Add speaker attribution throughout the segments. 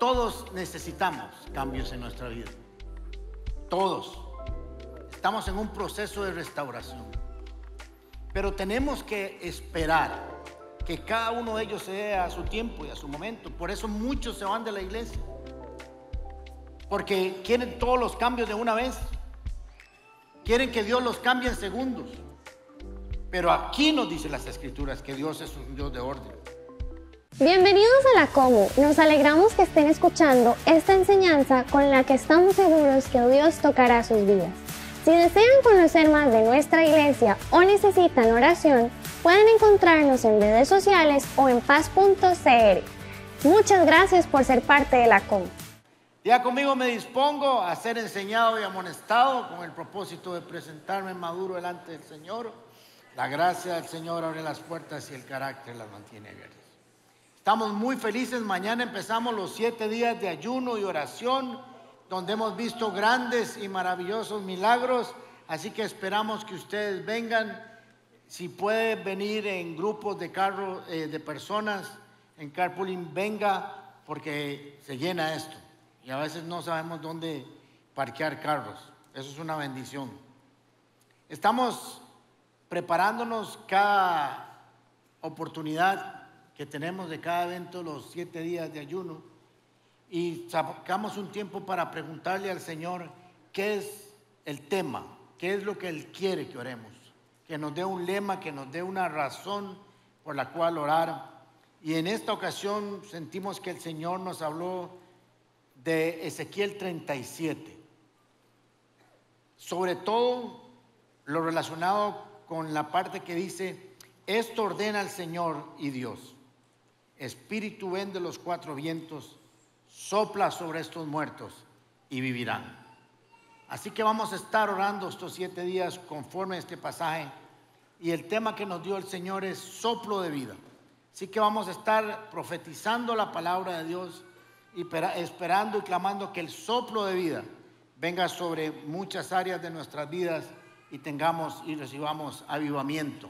Speaker 1: Todos necesitamos cambios en nuestra vida. Todos. Estamos en un proceso de restauración. Pero tenemos que esperar que cada uno de ellos se dé a su tiempo y a su momento. Por eso muchos se van de la iglesia. Porque quieren todos los cambios de una vez. Quieren que Dios los cambie en segundos. Pero aquí nos dice las Escrituras que Dios es un Dios de orden.
Speaker 2: Bienvenidos a la Como. Nos alegramos que estén escuchando esta enseñanza con la que estamos seguros que Dios tocará sus vidas. Si desean conocer más de nuestra iglesia o necesitan oración, pueden encontrarnos en redes sociales o en paz.cr. Muchas gracias por ser parte de la Como.
Speaker 1: Ya conmigo me dispongo a ser enseñado y amonestado con el propósito de presentarme maduro delante del Señor. La gracia del Señor abre las puertas y el carácter las mantiene abiertas. Estamos muy felices. Mañana empezamos los 7 días de ayuno y oración, donde hemos visto grandes y maravillosos milagros. Así que esperamos que ustedes vengan. Si puede venir en grupos de carros, de personas, en carpooling, venga, porque se llena esto. Y a veces no sabemos dónde parquear carros. Eso es una bendición. Estamos preparándonos cada oportunidad que tenemos de cada evento, los 7 días de ayuno, y sacamos un tiempo para preguntarle al Señor qué es el tema, qué es lo que Él quiere que oremos, que nos dé un lema, que nos dé una razón por la cual orar. Y en esta ocasión sentimos que el Señor nos habló de Ezequiel 37, sobre todo lo relacionado con la parte que dice: esto ordena el Señor y Dios. Espíritu, ven de los 4 vientos, sopla sobre estos muertos y vivirán. Así que vamos a estar orando estos 7 días conforme a este pasaje, y el tema que nos dio el Señor es soplo de vida. Así que vamos a estar profetizando la palabra de Dios y esperando y clamando que el soplo de vida venga sobre muchas áreas de nuestras vidas y tengamos y recibamos avivamiento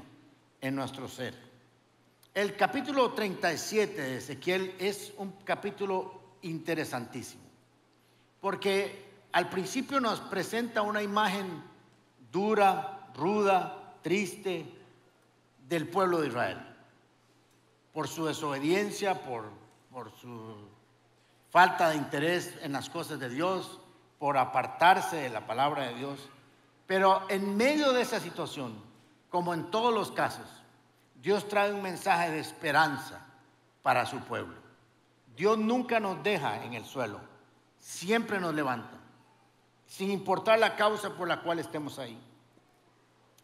Speaker 1: en nuestro ser. El capítulo 37 de Ezequiel es un capítulo interesantísimo, porque al principio nos presenta una imagen dura, ruda, triste del pueblo de Israel, por su desobediencia, por su falta de interés en las cosas de Dios, por apartarse de la palabra de Dios. Pero en medio de esa situación, como en todos los casos, Dios trae un mensaje de esperanza para su pueblo. Dios nunca nos deja en el suelo, siempre nos levanta, sin importar la causa por la cual estemos ahí.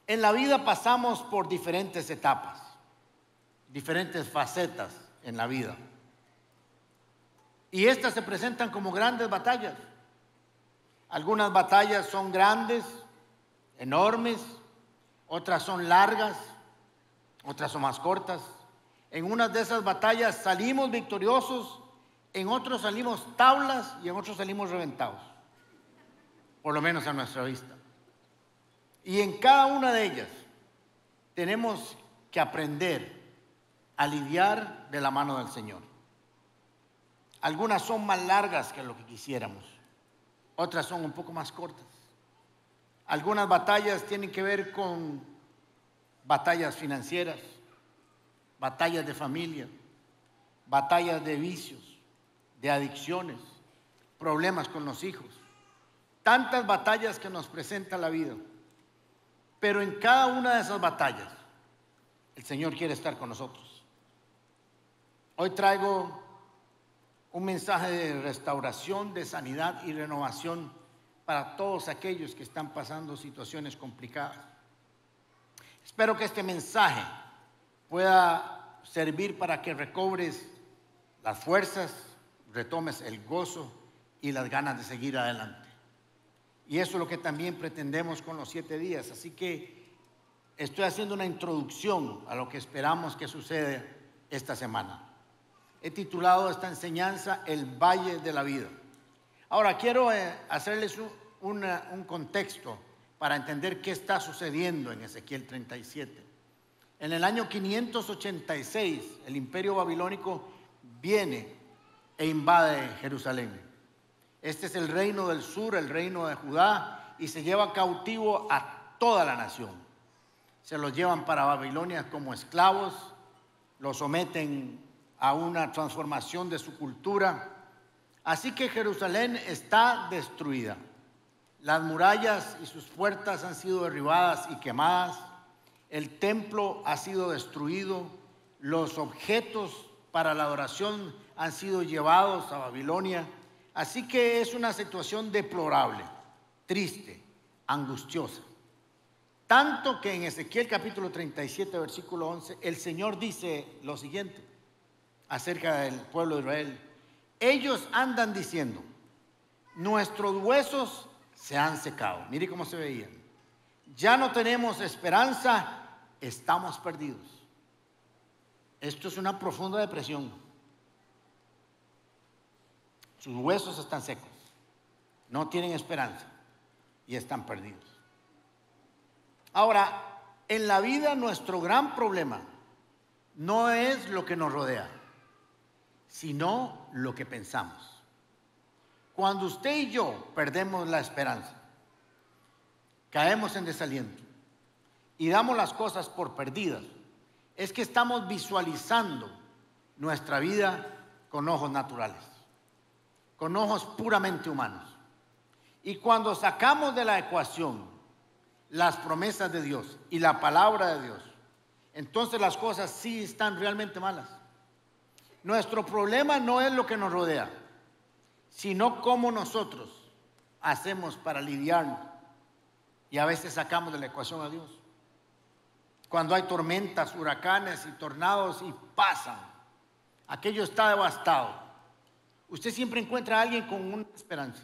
Speaker 1: En la vida pasamos por diferentes etapas, diferentes facetas en la vida. Y estas se presentan como grandes batallas. Algunas batallas son grandes, enormes, otras son largas, otras son más cortas. En unas de esas batallas salimos victoriosos, en otros salimos tablas y en otros salimos reventados, por lo menos a nuestra vista. Y en cada una de ellas tenemos que aprender a lidiar de la mano del Señor. Algunas son más largas que lo que quisiéramos, otras son un poco más cortas. Algunas batallas tienen que ver con batallas financieras, batallas de familia, batallas de vicios, de adicciones, problemas con los hijos. Tantas batallas que nos presenta la vida. Pero en cada una de esas batallas, el Señor quiere estar con nosotros. Hoy traigo un mensaje de restauración, de sanidad y renovación para todos aquellos que están pasando situaciones complicadas. Espero que este mensaje pueda servir para que recobres las fuerzas, retomes el gozo y las ganas de seguir adelante. Y eso es lo que también pretendemos con los 7 días. Así que estoy haciendo una introducción a lo que esperamos que suceda esta semana. He titulado esta enseñanza El Valle de la Vida. Ahora quiero hacerles un contexto para entender qué está sucediendo en Ezequiel 37. En el año 586, el imperio babilónico viene e invade Jerusalén. Este es el reino del sur, el reino de Judá, y se lleva cautivo a toda la nación. Se los llevan para Babilonia como esclavos, los someten a una transformación de su cultura. Así que Jerusalén está destruida. Las murallas y sus puertas han sido derribadas y quemadas. El templo ha sido destruido. Los objetos para la adoración han sido llevados a Babilonia. Así que es una situación deplorable, triste, angustiosa. Tanto que en Ezequiel capítulo 37, versículo 11, el Señor dice lo siguiente acerca del pueblo de Israel. Ellos andan diciendo, nuestros huesos se han secado. Mire cómo se veían. Ya no tenemos esperanza, estamos perdidos. Esto es una profunda depresión. Sus huesos están secos, no tienen esperanza y están perdidos. Ahora, en la vida nuestro gran problema no es lo que nos rodea, sino lo que pensamos. Cuando usted y yo perdemos la esperanza, caemos en desaliento y damos las cosas por perdidas, es que estamos visualizando nuestra vida con ojos naturales, con ojos puramente humanos. Y cuando sacamos de la ecuación las promesas de Dios y la palabra de Dios, entonces las cosas sí están realmente malas. Nuestro problema no es lo que nos rodea, sino cómo nosotros hacemos para lidiar, y a veces sacamos de la ecuación a Dios. Cuando hay tormentas, huracanes y tornados y pasan, aquello está devastado. Usted siempre encuentra a alguien con una esperanza,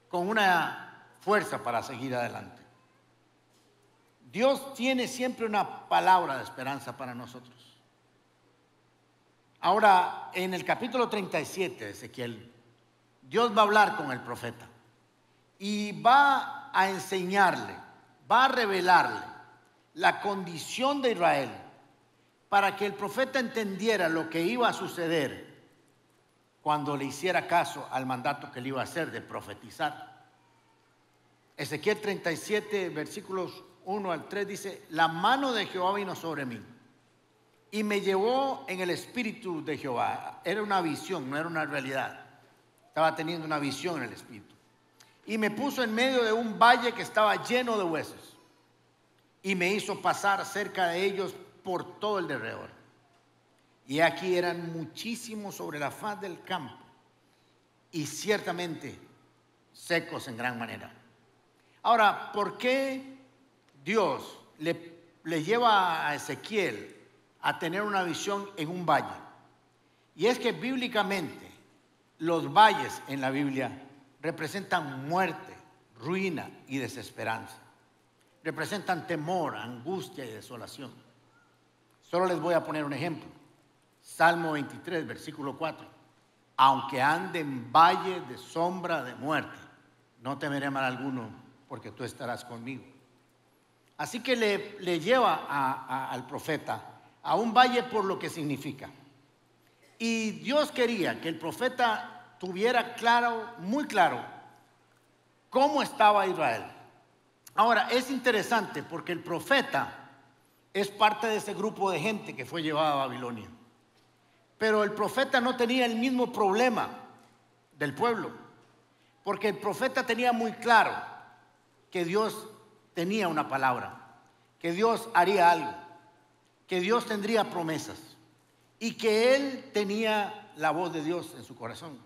Speaker 1: con una fuerza para seguir adelante. Dios tiene siempre una palabra de esperanza para nosotros. Ahora, en el capítulo 37 de Ezequiel, Dios va a hablar con el profeta y va a enseñarle, va a revelarle la condición de Israel para que el profeta entendiera lo que iba a suceder cuando le hiciera caso al mandato que le iba a hacer de profetizar. Ezequiel 37, versículos 1 al 3 dice, la mano de Jehová vino sobre mí y me llevó en el espíritu de Jehová. Era una visión, no era una realidad. Estaba teniendo una visión en el espíritu. Y me puso en medio de un valle que estaba lleno de huesos y me hizo pasar cerca de ellos por todo el derredor. Y aquí eran muchísimos sobre la faz del campo y ciertamente secos en gran manera. Ahora, ¿por qué Dios le lleva a Ezequiel a tener una visión en un valle? Y es que bíblicamente los valles en la Biblia representan muerte, ruina y desesperanza. Representan temor, angustia y desolación. Solo les voy a poner un ejemplo. Salmo 23, versículo 4. Aunque ande en valle de sombra de muerte, no temeré mal alguno, porque tú estarás conmigo. Así que le lleva al profeta a un valle por lo que significa. Y Dios quería que el profeta tuviera claro, muy claro, cómo estaba Israel. Ahora, es interesante porque el profeta es parte de ese grupo de gente que fue llevada a Babilonia. Pero el profeta no tenía el mismo problema del pueblo, porque el profeta tenía muy claro que Dios tenía una palabra, que Dios haría algo, que Dios tendría promesas y que él tenía la voz de Dios en su corazón.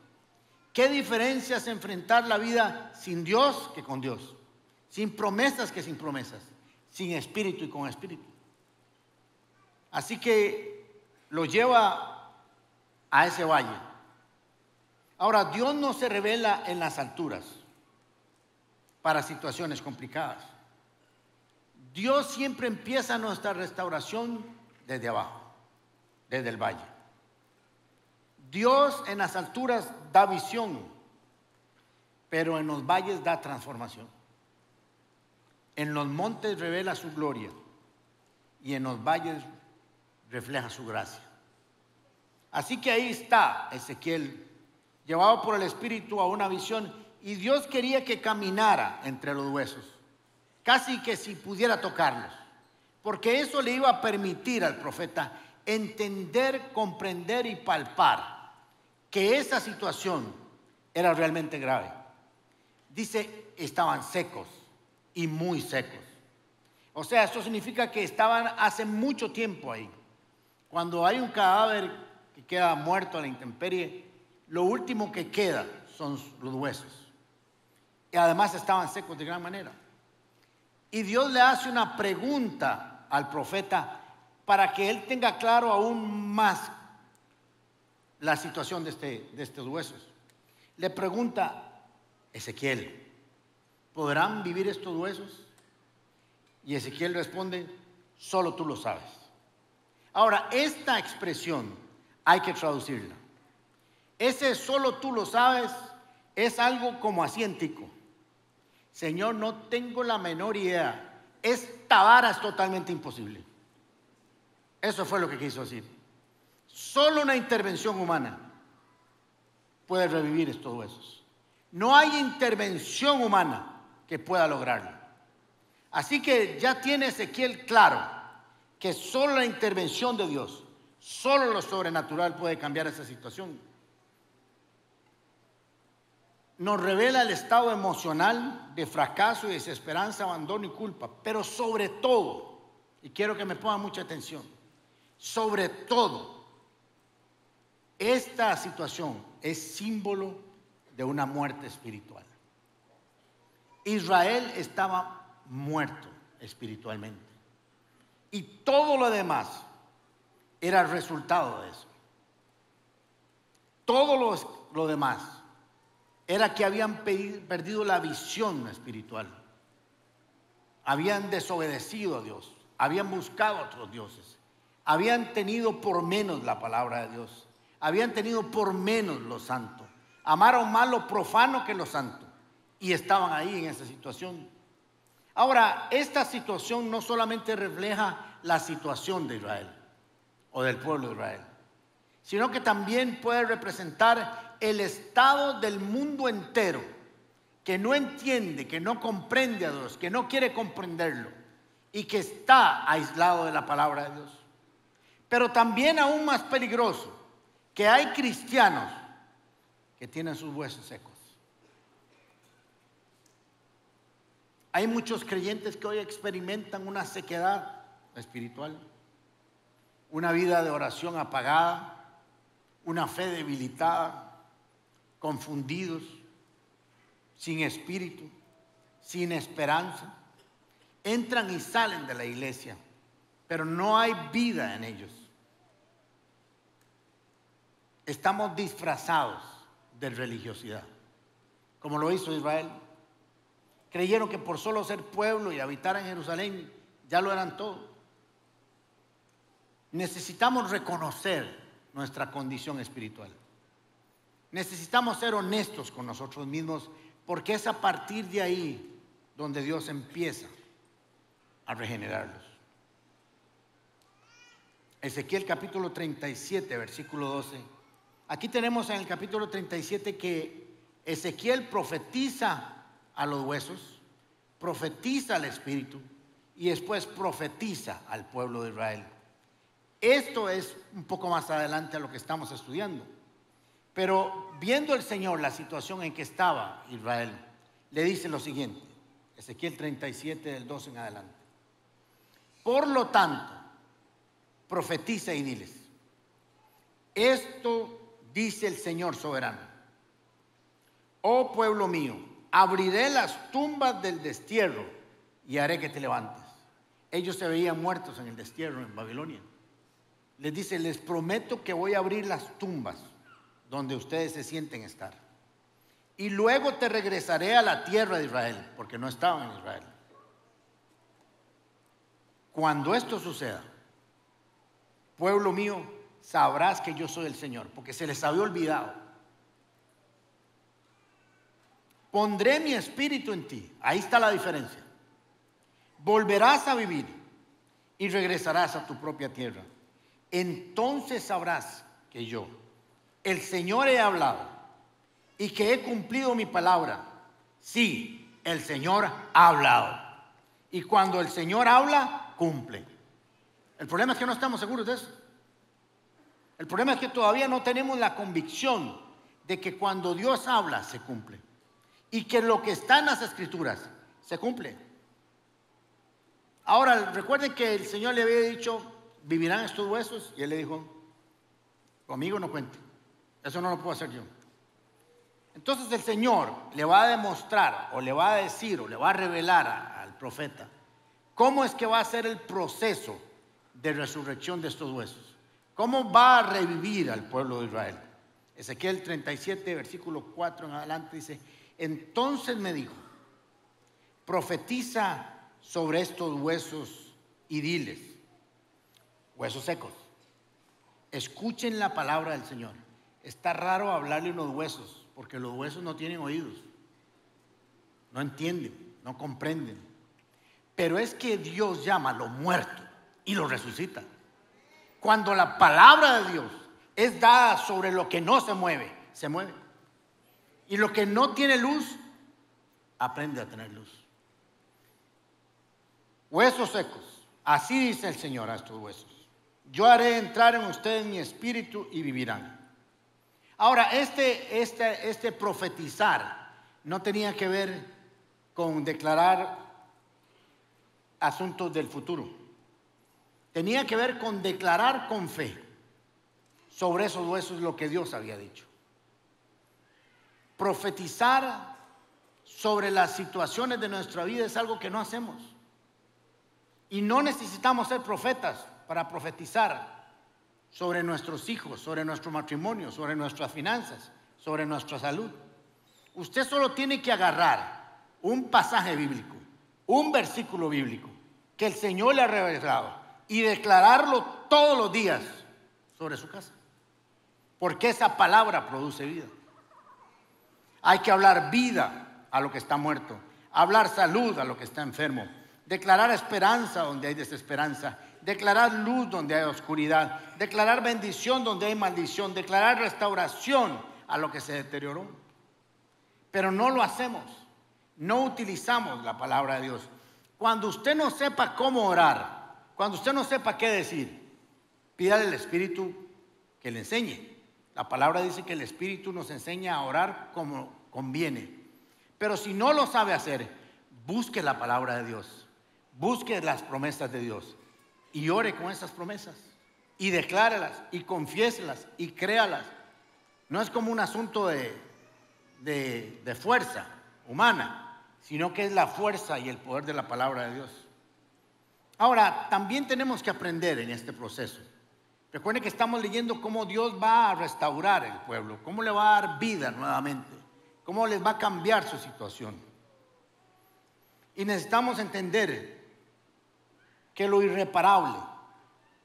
Speaker 1: ¿Qué diferencia es enfrentar la vida sin Dios que con Dios? Sin promesas que sin promesas, sin espíritu y con espíritu. Así que lo lleva a ese valle. Ahora, Dios no se revela en las alturas para situaciones complicadas. Dios siempre empieza nuestra restauración desde abajo, desde el valle. Dios en las alturas da visión, pero en los valles da transformación. En los montes revela su gloria y en los valles refleja su gracia. Así que ahí está Ezequiel, llevado por el Espíritu a una visión, y Dios quería que caminara entre los huesos, casi que si pudiera tocarlos, porque eso le iba a permitir al profeta entender, comprender y palpar que esa situación era realmente grave. Dice, estaban secos y muy secos. O sea, esto significa que estaban hace mucho tiempo ahí. Cuando hay un cadáver que queda muerto a la intemperie, lo último que queda son los huesos. Y además estaban secos de gran manera. Y Dios le hace una pregunta al profeta para que él tenga claro aún más la situación de estos huesos. Le pregunta, Ezequiel, ¿podrán vivir estos huesos? Y Ezequiel responde, solo tú lo sabes. Ahora, esta expresión hay que traducirla. Ese solo tú lo sabes es algo como asiéntico. Señor, no tengo la menor idea. Esta vara es totalmente imposible. Eso fue lo que quiso decir. Solo una intervención humana puede revivir estos huesos. No hay intervención humana que pueda lograrlo. Así que ya tiene Ezequiel claro que solo la intervención de Dios, solo lo sobrenatural puede cambiar esa situación. Nos revela el estado emocional de fracaso y desesperanza, abandono y culpa, pero sobre todo, y quiero que me pongan mucha atención, sobre todo, esta situación es símbolo de una muerte espiritual. Israel estaba muerto espiritualmente y todo lo demás era el resultado de eso. Todo lo demás era que habían perdido la visión espiritual, habían desobedecido a Dios, habían buscado a otros dioses, habían tenido por menos la palabra de Dios, habían tenido por menos lo santo, amaron más lo profano que lo santo y estaban ahí en esa situación. Ahora, esta situación no solamente refleja la situación de Israel o del pueblo de Israel, sino que también puede representar el estado del mundo entero que no entiende, que no comprende a Dios, que no quiere comprenderlo y que está aislado de la palabra de Dios. Pero también aún más peligroso, que hay cristianos que tienen sus huesos secos. Hay muchos creyentes que hoy experimentan una sequedad espiritual, una vida de oración apagada, una fe debilitada, confundidos, sin espíritu, sin esperanza. Entran y salen de la iglesia, pero no hay vida en ellos. Estamos disfrazados de religiosidad, como lo hizo Israel. Creyeron que por solo ser pueblo y habitar en Jerusalén ya lo eran todo. Necesitamos reconocer nuestra condición espiritual. Necesitamos ser honestos con nosotros mismos, porque es a partir de ahí donde Dios empieza a regenerarlos. Ezequiel capítulo 37, versículo 12. Aquí tenemos en el capítulo 37 que Ezequiel profetiza a los huesos, profetiza al espíritu y después profetiza al pueblo de Israel. Esto es un poco más adelante a lo que estamos estudiando. Pero viendo el Señor la situación en que estaba Israel, le dice lo siguiente, Ezequiel 37, del 12 en adelante. Por lo tanto, profetiza y diles, esto dice el Señor soberano. Oh pueblo mío, abriré las tumbas del destierro y haré que te levantes. Ellos se veían muertos en el destierro en Babilonia. Les dice, les prometo que voy a abrir las tumbas donde ustedes se sienten estar. Y luego te regresaré a la tierra de Israel, porque no estaban en Israel. Cuando esto suceda, pueblo mío, sabrás que yo soy el Señor, porque se les había olvidado. Pondré mi espíritu en ti. Ahí está la diferencia. Volverás a vivir y regresarás a tu propia tierra. Entonces sabrás que yo, el Señor, he hablado y que he cumplido mi palabra. Sí, el Señor ha hablado. Y cuando el Señor habla, cumple. El problema es que no estamos seguros de eso. El problema es que todavía no tenemos la convicción de que cuando Dios habla, se cumple. Y que lo que está en las Escrituras se cumple. Ahora, recuerden que el Señor le había dicho, ¿vivirán estos huesos? Y él le dijo, conmigo no cuente. Eso no lo puedo hacer yo. Entonces el Señor le va a demostrar, o le va a decir, o le va a revelar al profeta cómo es que va a ser el proceso de resurrección de estos huesos. ¿Cómo va a revivir al pueblo de Israel? Ezequiel 37, versículo 4 en adelante dice, entonces me dijo, profetiza sobre estos huesos y diles, huesos secos, escuchen la palabra del Señor. Está raro hablarle a unos huesos, porque los huesos no tienen oídos, no entienden, no comprenden. Pero es que Dios llama a lo muerto y lo resucita. Cuando la palabra de Dios es dada sobre lo que no se mueve, se mueve. Y lo que no tiene luz, aprende a tener luz. Huesos secos, así dice el Señor a estos huesos. Yo haré entrar en ustedes mi espíritu y vivirán. Ahora, este profetizar no tenía que ver con declarar asuntos del futuro. Tenía que ver con declarar con fe sobre esos huesos lo que Dios había dicho. Profetizar sobre las situaciones de nuestra vida es algo que no hacemos. Y no necesitamos ser profetas para profetizar sobre nuestros hijos, sobre nuestro matrimonio, sobre nuestras finanzas, sobre nuestra salud. Usted solo tiene que agarrar un pasaje bíblico, un versículo bíblico que el Señor le ha revelado y declararlo todos los días sobre su casa. Porque esa palabra produce vida. Hay que hablar vida a lo que está muerto, hablar salud a lo que está enfermo, declarar esperanza donde hay desesperanza, declarar luz donde hay oscuridad, declarar bendición donde hay maldición, declarar restauración a lo que se deterioró. Pero no lo hacemos, no utilizamos la palabra de Dios. Cuando usted no sepa cómo orar, cuando usted no sepa qué decir, pídale al Espíritu que le enseñe. La palabra dice que el Espíritu nos enseña a orar como conviene. Pero si no lo sabe hacer, busque la palabra de Dios, busque las promesas de Dios y ore con esas promesas y declárelas y confiéselas y créalas. No es como un asunto de fuerza humana, sino que es la fuerza y el poder de la palabra de Dios. Ahora, también tenemos que aprender en este proceso. Recuerden que estamos leyendo cómo Dios va a restaurar el pueblo, cómo le va a dar vida nuevamente, cómo les va a cambiar su situación. Y necesitamos entender que lo irreparable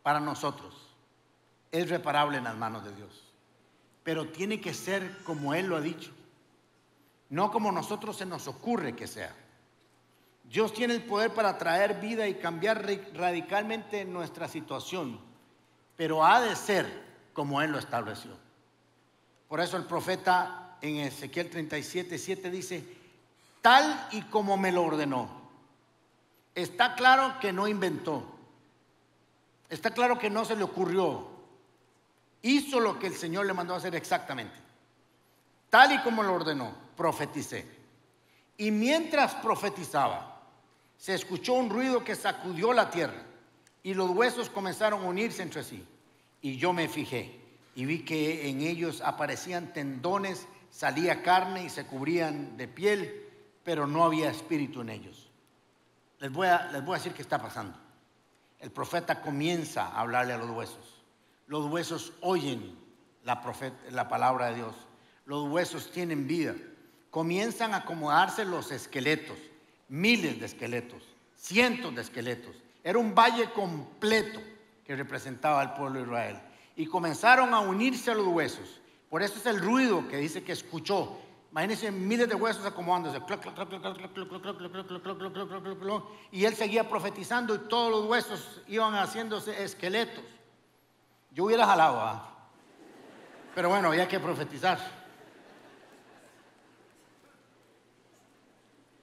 Speaker 1: para nosotros es reparable en las manos de Dios. Pero tiene que ser como Él lo ha dicho, no como nosotros se nos ocurre que sea. Dios tiene el poder para traer vida y cambiar radicalmente nuestra situación, pero ha de ser como Él lo estableció. Por eso el profeta en Ezequiel 37:7 dice, tal y como me lo ordenó. Está claro que no inventó, está claro que no se le ocurrió, hizo lo que el Señor le mandó a hacer exactamente. Tal y como lo ordenó, profeticé. Y mientras profetizaba, se escuchó un ruido que sacudió la tierra y los huesos comenzaron a unirse entre sí. Y yo me fijé y vi que en ellos aparecían tendones, salía carne y se cubrían de piel, pero no había espíritu en ellos. Les voy a decir qué está pasando. El profeta comienza a hablarle a los huesos. Los huesos oyen la palabra de Dios. Los huesos tienen vida. Comienzan a acomodarse los esqueletos, miles de esqueletos, cientos de esqueletos. Era un valle completo que representaba al pueblo de Israel. Y comenzaron a unirse a los huesos. Por eso es el ruido que dice que escuchó. Imagínense miles de huesos acomodándose. Y él seguía profetizando y todos los huesos iban haciéndose esqueletos. Yo hubiera jalado, Pero bueno, había que profetizar.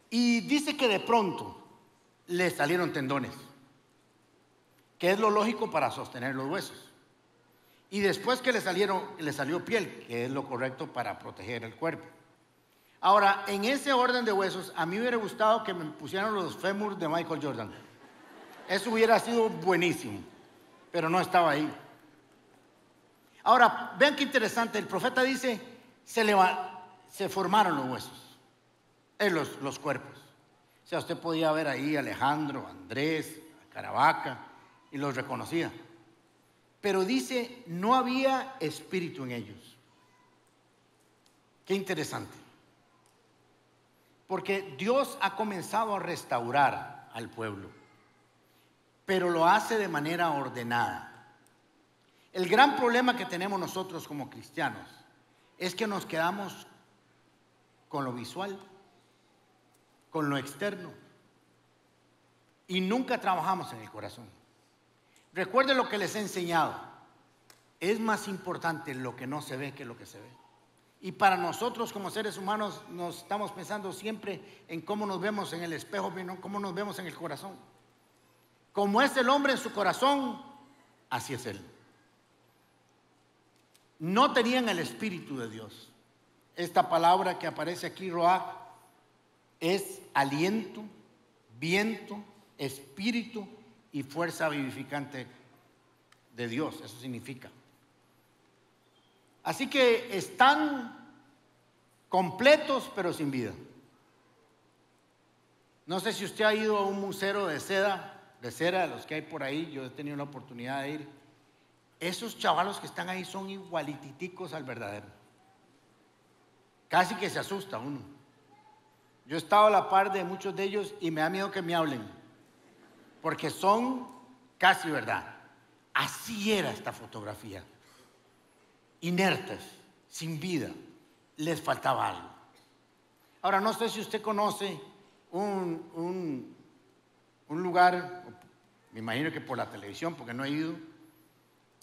Speaker 1: Y dice que de pronto le salieron tendones, que es lo lógico para sostener los huesos. Y después que le salió piel, que es lo correcto para proteger el cuerpo. Ahora, en ese orden de huesos, a mí me hubiera gustado que me pusieran los fémurs de Michael Jordan. Eso hubiera sido buenísimo, pero no estaba ahí. Ahora, vean qué interesante, el profeta dice, se formaron los huesos, los cuerpos. O sea, usted podía ver ahí a Alejandro, a Andrés, a Caravaca, y los reconocía. Pero dice, no había espíritu en ellos. Qué interesante. Porque Dios ha comenzado a restaurar al pueblo, pero lo hace de manera ordenada. El gran problema que tenemos nosotros como cristianos es que nos quedamos con lo visual, con lo externo, y nunca trabajamos en el corazón. Recuerden lo que les he enseñado. Es más importante lo que no se ve que lo que se ve. Y para nosotros como seres humanos nos estamos pensando siempre en cómo nos vemos en el espejo, no cómo nos vemos en el corazón. Como es el hombre en su corazón, así es él. No tenían el Espíritu de Dios. Esta palabra que aparece aquí, Ruach, es aliento, viento, espíritu y fuerza vivificante de Dios. Eso significa. Así que están completos pero sin vida. No sé si usted ha ido a un museo de cera, los que hay por ahí. Yo he tenido la oportunidad de ir. Esos chavalos que están ahí son igualititicos al verdadero. Casi que se asusta uno. Yo he estado a la par de muchos de ellos y me da miedo que me hablen, porque son casi verdad. Así era esta fotografía. Inertes, sin vida, les faltaba algo. Ahora, no sé si usted conoce un lugar, me imagino que por la televisión, porque no he ido,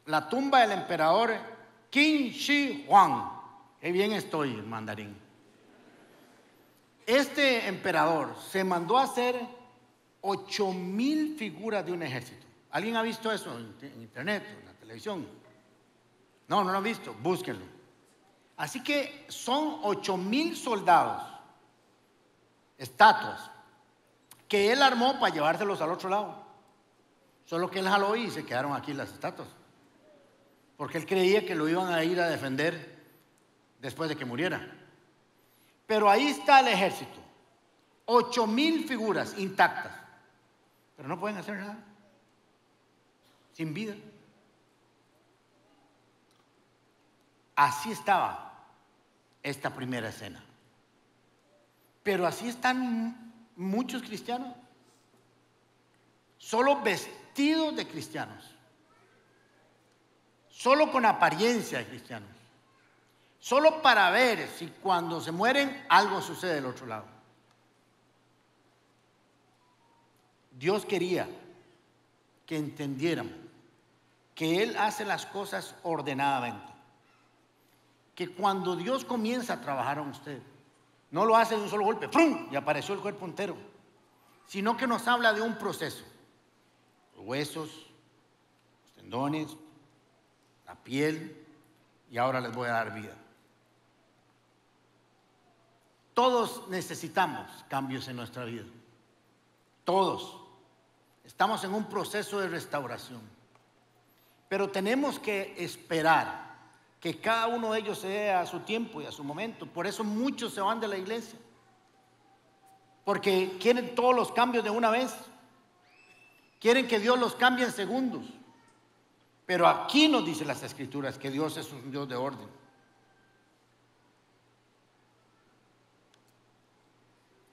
Speaker 1: la tumba del emperador Qin Shi Huang. Qué bien estoy en mandarín. Este emperador se mandó a hacer 8,000 figuras de un ejército. ¿Alguien ha visto eso en internet, en la televisión? No, no lo han visto, búsquenlo. Así que son 8,000 soldados, estatuas, que él armó para llevárselos al otro lado. Solo que él jaló y se quedaron aquí las estatuas, porque él creía que lo iban a ir a defender después de que muriera. Pero ahí está el ejército, 8,000 figuras intactas, pero no pueden hacer nada, sin vida. Así estaba esta primera escena. Pero así están muchos cristianos, solo vestidos de cristianos, solo con apariencia de cristianos, solo para ver si cuando se mueren algo sucede del otro lado. Dios quería que entendiéramos que Él hace las cosas ordenadamente, que cuando Dios comienza a trabajar en usted, no lo hace de un solo golpe, ¡prum!, y apareció el cuerpo entero, sino que nos habla de un proceso. Los huesos, los tendones, la piel, y ahora les voy a dar vida. Todos necesitamos cambios en nuestra vida. Todos. Estamos en un proceso de restauración. Pero tenemos que esperar que cada uno de ellos se dé a su tiempo y a su momento. Por eso muchos se van de la iglesia, porque quieren todos los cambios de una vez. Quieren que Dios los cambie en segundos. Pero aquí nos dice las Escrituras que Dios es un Dios de orden.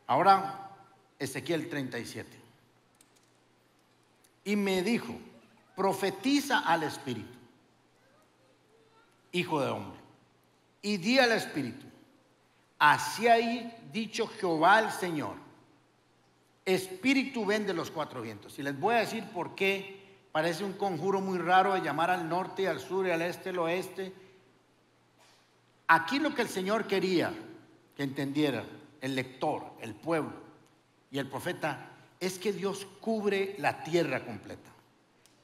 Speaker 1: Ahora, Ezequiel 37. Y me dijo: profetiza al Espíritu, hijo de hombre, y di al Espíritu: así ha dicho Jehová el Señor, Espíritu, ven de los cuatro vientos. Y les voy a decir por qué parece un conjuro muy raro de llamar al norte, al sur, al este, al oeste, Aquí lo que el Señor quería que entendiera el lector, el pueblo y el profeta, es que Dios cubre la tierra completa,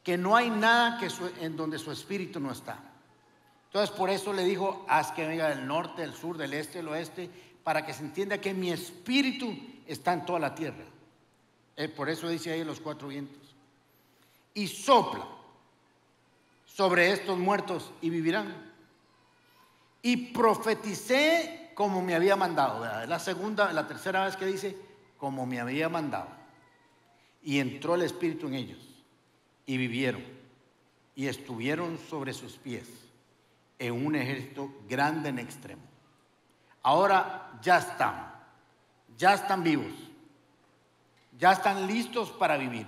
Speaker 1: que no hay nada en donde su espíritu no está. Entonces por eso le dijo: haz que venga del norte, del sur, del este, del oeste, para que se entienda que mi espíritu está en toda la tierra. Por eso dice ahí los 4 vientos. Y sopla sobre estos muertos y vivirán. Y profeticé como me había mandado. Es la tercera vez que dice como me había mandado. Y entró el espíritu en ellos y vivieron y estuvieron sobre sus pies en un ejército grande en extremo. Ahora ya están vivos, ya están listos para vivir.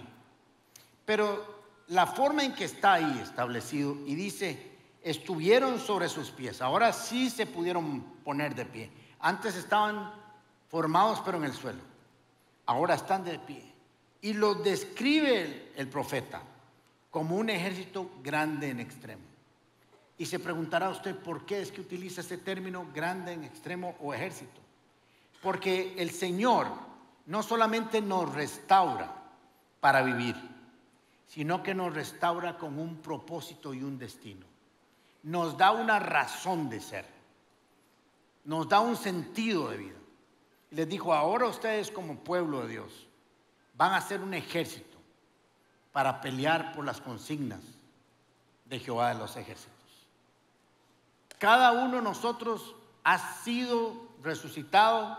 Speaker 1: Pero la forma en que está ahí establecido, y dice, estuvieron sobre sus pies. Ahora sí se pudieron poner de pie. Antes estaban formados pero en el suelo. Ahora están de pie. Y lo describe el profeta como un ejército grande en extremo. Y se preguntará usted por qué es que utiliza ese término, grande en extremo o ejército. Porque el Señor no solamente nos restaura para vivir, sino que nos restaura con un propósito y un destino. Nos da una razón de ser, nos da un sentido de vida. Y les dijo: ahora ustedes como pueblo de Dios van a ser un ejército para pelear por las consignas de Jehová de los ejércitos. Cada uno de nosotros ha sido resucitado,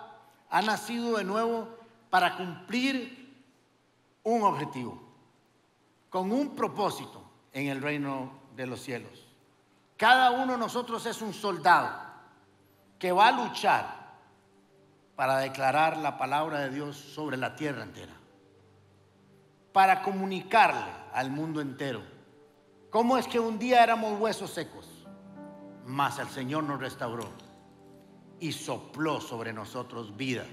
Speaker 1: ha nacido de nuevo para cumplir un objetivo, con un propósito en el reino de los cielos. Cada uno de nosotros es un soldado que va a luchar para declarar la palabra de Dios sobre la tierra entera, para comunicarle al mundo entero cómo es que un día éramos huesos secos, mas el Señor nos restauró y sopló sobre nosotros vida,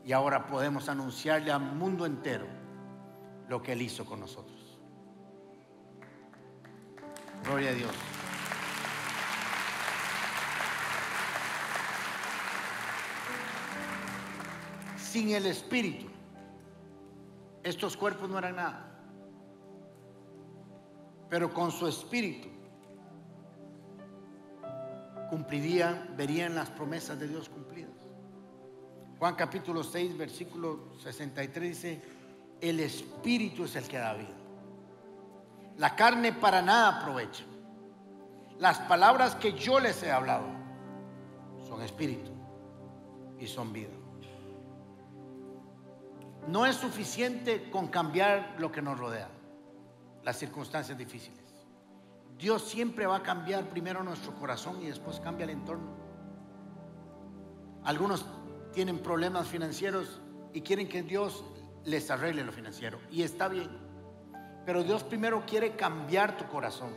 Speaker 1: y ahora podemos anunciarle al mundo entero lo que Él hizo con nosotros. Gloria a Dios. Sin el Espíritu, estos cuerpos no eran nada. Pero con su Espíritu verían las promesas de Dios cumplidas. Juan capítulo 6, versículo 63 dice: el Espíritu es el que da vida. La carne para nada aprovecha. Las palabras que yo les he hablado son espíritu y son vida. No es suficiente con cambiar lo que nos rodea, las circunstancias difíciles. Dios siempre va a cambiar primero nuestro corazón y después cambia el entorno. Algunos tienen problemas financieros y quieren que Dios les arregle lo financiero, y está bien, pero Dios primero quiere cambiar tu corazón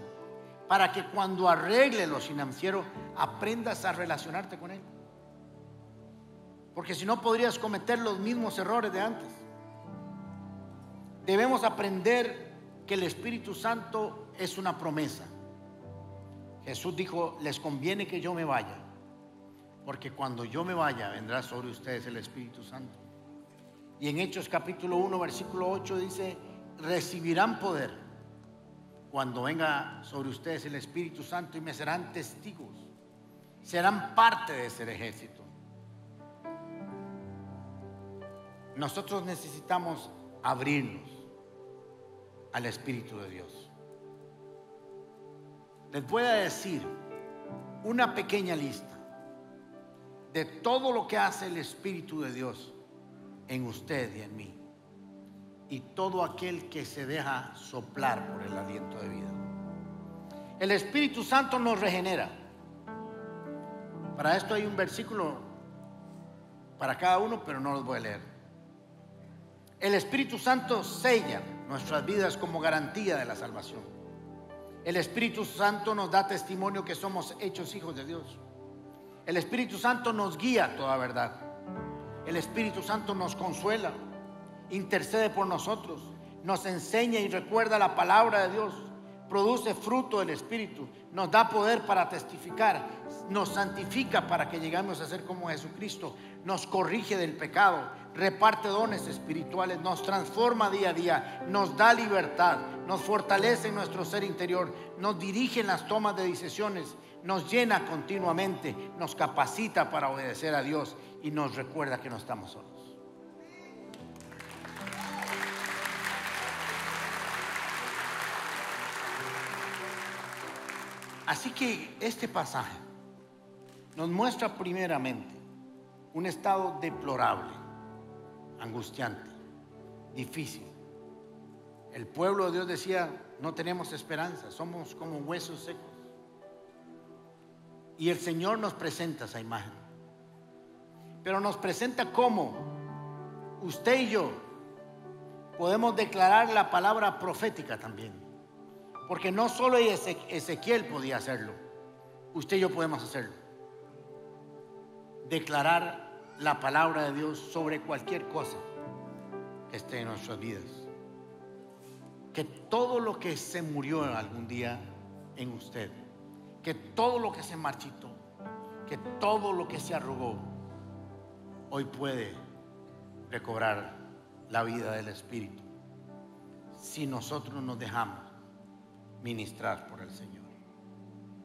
Speaker 1: para que cuando arregle lo financiero aprendas a relacionarte con Él, porque si no podrías cometer los mismos errores de antes. Debemos aprender que el Espíritu Santo es una promesa. Jesús dijo: les conviene que yo me vaya, porque cuando yo me vaya vendrá sobre ustedes el Espíritu Santo. Y en Hechos capítulo 1 versículo 8 dice: recibirán poder cuando venga sobre ustedes el Espíritu Santo, y me serán testigos, serán parte de ese ejército. Nosotros necesitamos abrirnos al Espíritu de Dios. Les voy a decir una pequeña lista de todo lo que hace el Espíritu de Dios en usted y en mí, y todo aquel que se deja soplar por el aliento de vida. El Espíritu Santo nos regenera. Para esto hay un versículo para cada uno, pero no los voy a leer. El Espíritu Santo sella nuestras vidas como garantía de la salvación. El Espíritu Santo nos da testimonio que somos hechos hijos de Dios. El Espíritu Santo nos guía a toda verdad. El Espíritu Santo nos consuela, intercede por nosotros, nos enseña y recuerda la palabra de Dios produce fruto del Espíritu, nos da poder para testificar, nos santifica para que lleguemos a ser como Jesucristo, nos corrige del pecado, reparte dones espirituales, nos transforma día a día, nos da libertad, nos fortalece en nuestro ser interior, nos dirige en las tomas de decisiones, nos llena continuamente, nos capacita para obedecer a Dios y nos recuerda que no estamos solos. Así que este pasaje nos muestra primeramente un estado deplorable, angustiante, difícil. El pueblo de Dios decía: no tenemos esperanza, somos como huesos secos. Y el Señor nos presenta esa imagen, pero nos presenta cómo usted y yo podemos declarar la palabra profética también. Porque no solo Ezequiel podía hacerlo, usted y yo podemos hacerlo. Declarar la palabra de Dios sobre cualquier cosa que esté en nuestras vidas. Que todo lo que se murió algún día en usted, que todo lo que se marchitó, que todo lo que se arrugó, hoy puede recobrar la vida del Espíritu, si nosotros nos dejamos ministrar por el Señor.